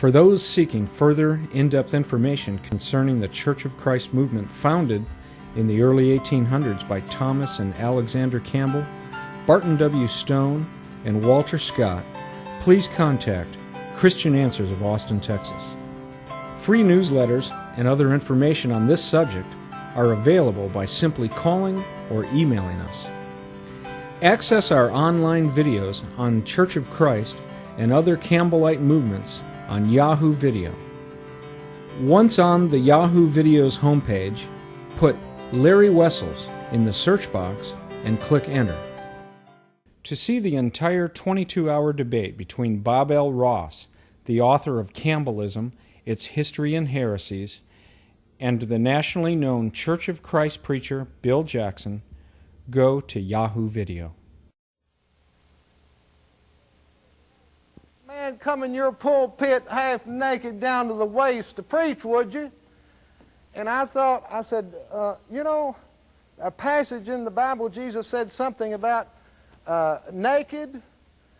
For those seeking further in-depth information concerning the Church of Christ movement founded in the early 1800s by Thomas and Alexander Campbell, Barton W. Stone, and Walter Scott, please contact Christian Answers of Austin, Texas. Free newsletters and other information on this subject are available by simply calling or emailing us. Access our online videos on Church of Christ and other Campbellite movements on Yahoo Video. Once on the Yahoo Video's homepage, put Larry Wessels in the search box and click Enter. To see the entire 22-hour debate between Bob L. Ross, the author of Campbellism, Its History and Heresies, and the nationally known Church of Christ preacher Bill Jackson, go to Yahoo Video. Man, come in your pulpit half naked down to the waist to preach, would you? And I said, you know, a passage in the Bible, Jesus said something about naked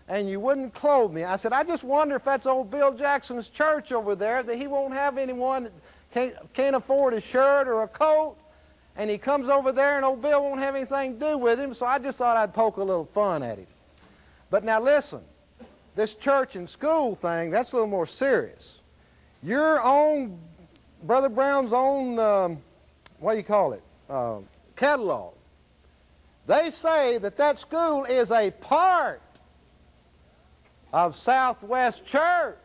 and you wouldn't clothe me. I said, I just wonder if that's old Bill Jackson's church over there, that he won't have anyone that can't afford a shirt or a coat, and he comes over there and old Bill won't have anything to do with him, so I just thought I'd poke a little fun at him. But now listen, this church and school thing, that's a little more serious. Your own, Brother Brown's own, what do you call it, catalog, they say that that school is a part of Southwest Church.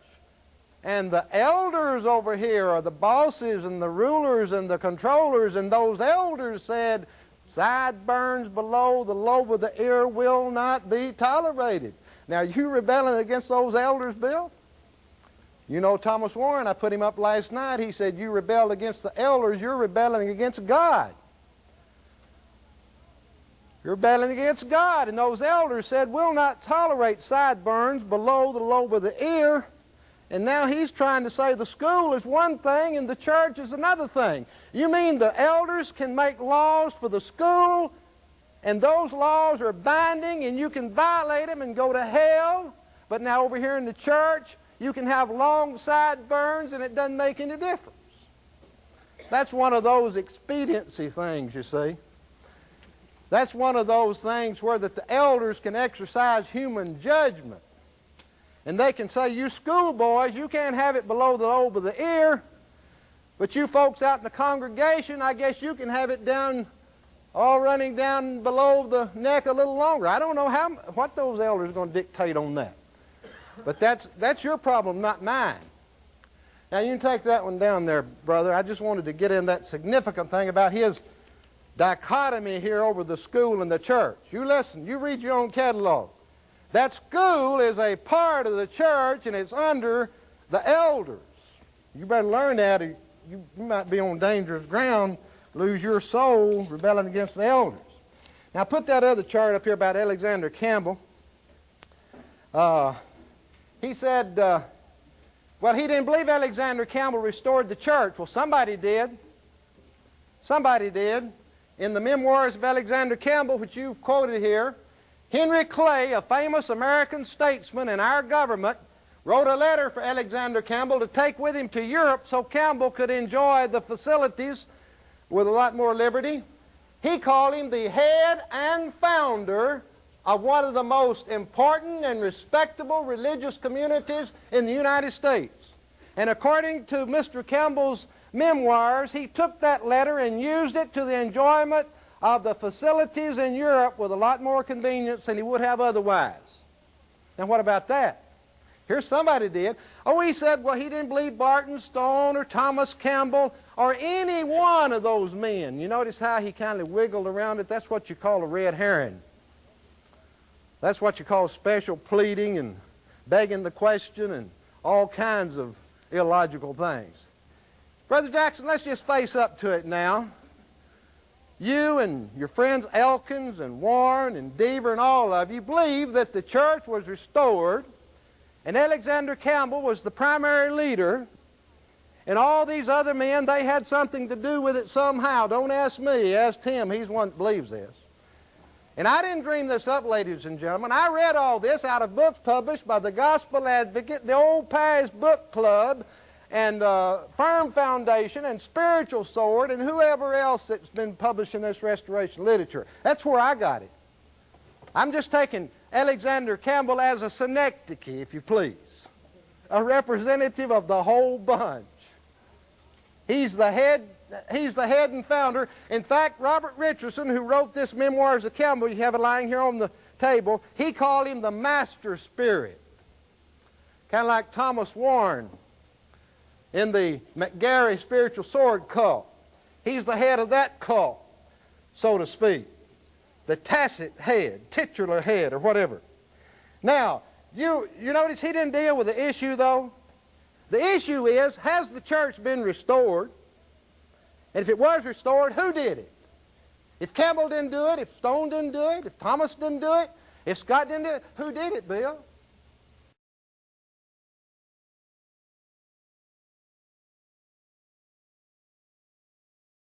And the elders over here are the bosses and the rulers and the controllers, and those elders said, sideburns below the lobe of the ear will not be tolerated. Now, you rebelling against those elders, Bill? You know Thomas Warren, I put him up last night, he said, you rebelled against the elders, you're rebelling against God. You're rebelling against God. And those elders said, we'll not tolerate sideburns below the lobe of the ear. And now he's trying to say the school is one thing and the church is another thing. You mean the elders can make laws for the school, and those laws are binding and you can violate them and go to hell, but now over here in the church you can have long sideburns and it doesn't make any difference? That's one of those expediency things, you see. That's one of those things where that the elders can exercise human judgment. And they can say, you schoolboys, you can't have it below the lobe of the ear, but you folks out in the congregation, I guess you can have it down, all running down below the neck a little longer. I don't know what those elders are going to dictate on that. But that's your problem, not mine. Now, you can take that one down there, brother. I just wanted to get in that significant thing about his dichotomy here over the school and the church. You listen, you read your own catalog. That school is a part of the church and it's under the elders. You better learn that or you might be on dangerous ground, lose your soul rebelling against the elders. Now put that other chart up here about Alexander Campbell. He said, well, he didn't believe Alexander Campbell restored the church. Well, somebody did. Somebody did. In the memoirs of Alexander Campbell, which you've quoted here, Henry Clay, a famous American statesman in our government, wrote a letter for Alexander Campbell to take with him to Europe so Campbell could enjoy the facilities with a lot more liberty. He called him the head and founder of one of the most important and respectable religious communities in the United States. And according to Mr. Campbell's memoirs, he took that letter and used it to the enjoyment of the facilities in Europe with a lot more convenience than he would have otherwise. Now what about that? Here's somebody did. Oh, he said, well, he didn't believe Barton Stone or Thomas Campbell or any one of those men. You notice how he kind of wiggled around it? That's what you call a red herring. That's what you call special pleading and begging the question and all kinds of illogical things. Brother Jackson, let's just face up to it now. You and your friends Elkins and Warren and Deaver and all of you believe that the church was restored and Alexander Campbell was the primary leader, and all these other men, they had something to do with it somehow. Don't ask me, ask Tim. He's one that believes this. And I didn't dream this up, ladies and gentlemen. I read all this out of books published by the Gospel Advocate, the Old Parish Book Club, and Firm Foundation, and Spiritual Sword, and whoever else that's been publishing this restoration literature. That's where I got it. I'm just taking Alexander Campbell as a synecdoche, if you please, a representative of the whole bunch. He's the head and founder. In fact, Robert Richardson, who wrote this Memoirs of Campbell, you have it lying here on the table, he called him the master spirit. Kind of like Thomas Warren in the McGarry Spiritual Sword cult. He's the head of that cult, so to speak. The tacit head, titular head, or whatever. Now, you notice he didn't deal with the issue, though. The issue is, has the church been restored? And if it was restored, who did it? If Campbell didn't do it, if Stone didn't do it, if Thomas didn't do it, if Scott didn't do it, who did it, Bill?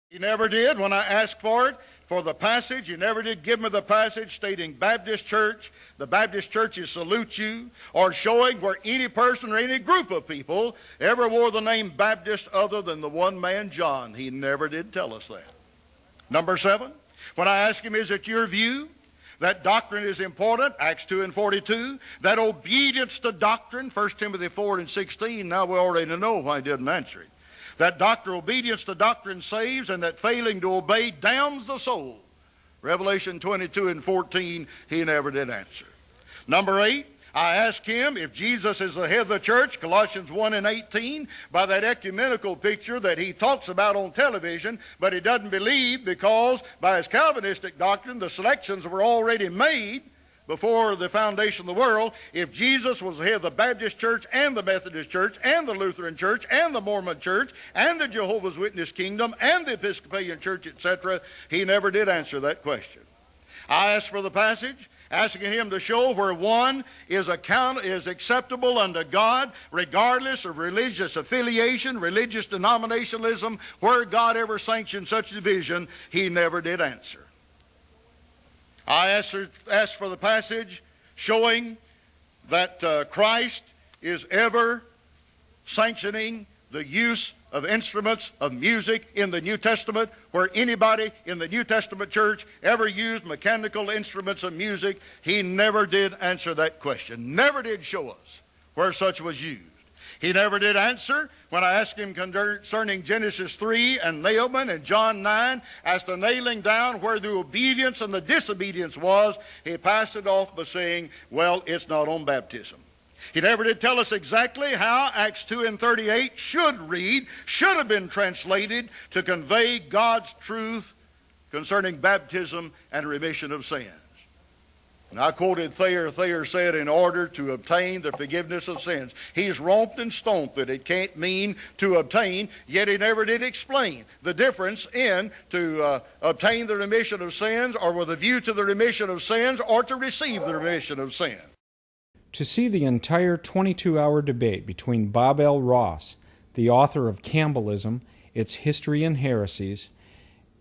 He never did when I asked for it, for the passage. He never did give me the passage stating Baptist Church, the Baptist churches salute you, or showing where any person or any group of people ever wore the name Baptist other than the one man, John. He never did tell us that. Number 7, when I asked him, is it your view that doctrine is important, Acts 2 and 42, that obedience to doctrine, 1 Timothy 4 and 16, now we already know why he didn't answer it. That obedience to doctrine saves, and that failing to obey damns the soul. Revelation 22 and 14, he never did answer. Number 8, I asked him if Jesus is the head of the church, Colossians 1 and 18, by that ecumenical picture that he talks about on television, but he doesn't believe because by his Calvinistic doctrine the selections were already made before the foundation of the world. If Jesus was the head of the Baptist church and the Methodist church and the Lutheran church and the Mormon church and the Jehovah's Witness kingdom and the Episcopalian church, etc., he never did answer that question. I asked for the passage, asking him to show where one is acceptable unto God regardless of religious affiliation, religious denominationalism, where God ever sanctioned such division. He never did answer. I asked for the passage showing that Christ is ever sanctioning the use of instruments of music in the New Testament, where anybody in the New Testament church ever used mechanical instruments of music. He never did answer that question, never did show us where such was used. He never did answer when I asked him concerning Genesis 3 and Naaman and John 9 as to nailing down where the obedience and the disobedience was. He passed it off by saying, well, it's not on baptism. He never did tell us exactly how Acts 2 and 38 should read, should have been translated to convey God's truth concerning baptism and remission of sins. And I quoted Thayer. Thayer said, in order to obtain the forgiveness of sins. He's romped and stomped that it can't mean to obtain, yet he never did explain the difference in to obtain the remission of sins, or with a view to the remission of sins, or to receive the remission of sin. To see the entire 22-hour debate between Bob L. Ross, the author of Campbellism, its History and Heresies,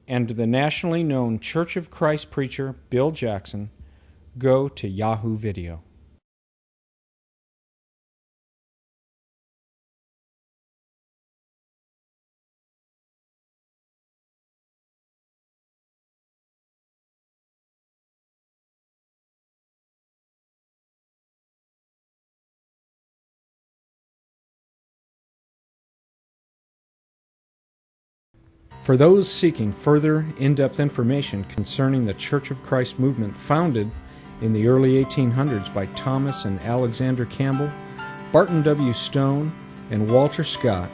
and the nationally known Church of Christ preacher Bill Jackson, go to Yahoo Video. For those seeking further in-depth information concerning the Church of Christ movement founded in the early 1800s by Thomas and Alexander Campbell, Barton W. Stone, and Walter Scott,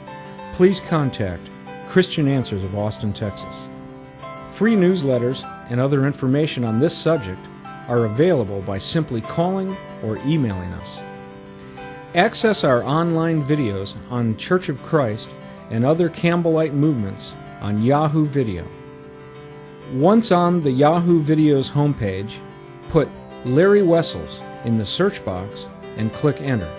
please contact Christian Answers of Austin, Texas. Free newsletters and other information on this subject are available by simply calling or emailing us. Access our online videos on Church of Christ and other Campbellite movements on Yahoo Video. Once on the Yahoo Video's homepage, put Larry Wessels in the search box and click Enter.